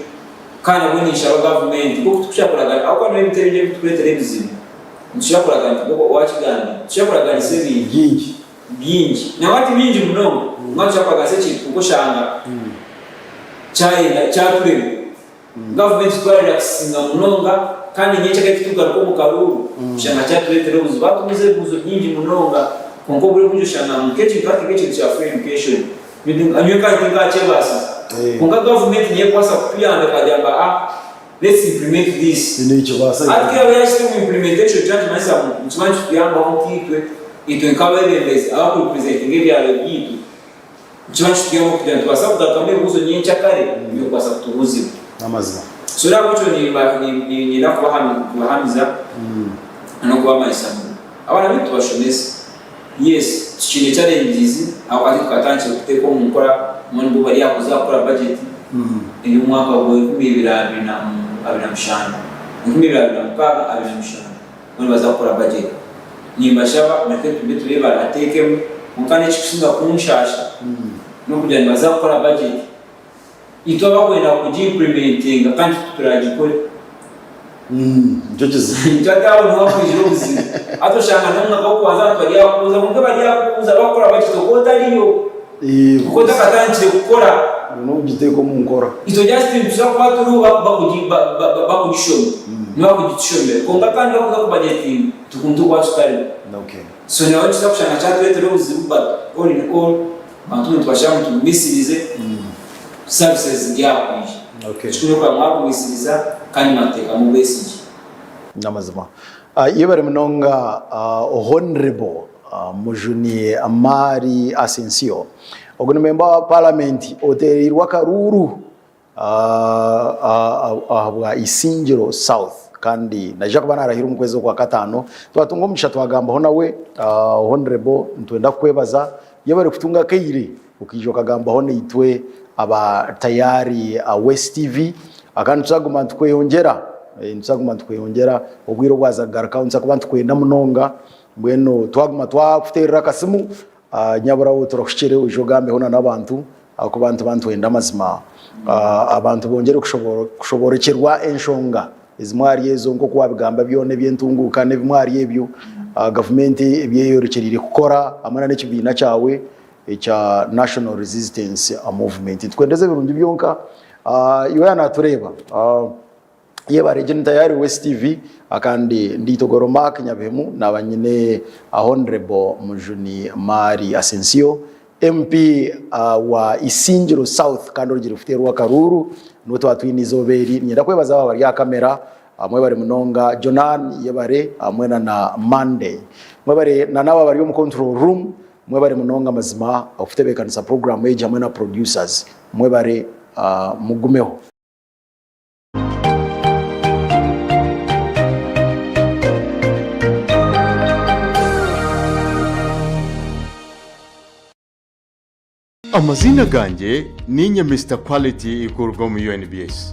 kana bonisha government kuko tushakuraga akwa no ibitende bitukure televiziyo nshakuraga kuko wachigana nshakuraga sebi byinshi na wati binji mnongo mwacha kwa gasechi kukoshanga cyatwe government twari kusinga munonga kandi nyecha kituga ko mukaruru shanga cyatwe ubuzu batumize buzo nyingi munonga kongo buri bunjo shanga mukechi kati cha free education bidinga anyuka kinga chebasa konga government niye kwasa kuyanda kajamba let's implement this nicho basa atkia yashite mu implementation change masa mchimanchi kuyamba mukitwe itunkabeleleza aho representing ebyalo byitu mchimanchi kuyamba kugira twasabuda kambe buzo nyencha kare byo kwasa kutubuzi amazima so nabo cyo ni nakubahamiza no kubamayisamu abana bitu bashomese yes chine challenges aho ari twatangiye guteko mu gukora muri bo bari yakuzakora budget iyo mwaka wa 2025 muri bazakora budget nimbashaba natwe tureba ateke mukane chikushinga kunshasha no kujya bazakora budget itoba kwenda kujimplementinga kandi turagikora njogeze njatawo no kwijuzi atoshanga namwe ko kwaza twari yakuza mubwe bari yakuza bakora budget ko tariyo ko takatangire gukora no giteko mu nkora ito just bishaka turu bakugishombe no kugishombe konga kandi bavuga ko budgeting tukundu kwashikari okay so nawe tuzakushanga cyatwe ubuzibu but all in all abantu twashaka tumisirize services yakwije okay chikuruka mwakumisiriza kandi mateka mu besiji namazima yebare munonga honorable Mujuni Amari Asensio ogone member wa parliament oterirwa karuru ahabwa Isingiro South kandi naje kubana arahira umkwezi kwa gatano twatungo mugisha twagambaho nawe honorable ntwenda kwebaza yebare kutunga kaire ukijo kagambaho nitwe aba tayari West TV akandi tuzaguma tweyongera ubwiro bwazagaruka unsa kubantu kwenda munonga mbweno twaguma twafuterera kasimu nyabura utoroshire ujogambe hona nabantu ako bantu wenda mazima abantu bongere kushoborekerwa enshonga izimwari yezo nko kwabigamba byone byentunguka ne bimwari yebyo government ebyeyorekerire gukora amana n'ekibina cyawe cha National Resistance Movement twendeze birundi byonka iwe yanatureba yebare jeni tayari West TV akandi nditogoro Mark Nyabemu nabanyine honorable Mujuni Mari Asensio MP wa Isingiro South kandi urugire ufiterwa karuru nuto watwinizoberi nyenda kwebaza baba ya kamera amwe bari munonga Jonan yebare amwena na Monday mwe bari na naba bari mu control room mwe bari munonga mazima ufitebekanisa program age amwe na producers mwe bari mugumeho. Amazina ganjye ni Mr Quality ikurwa mu UNBS.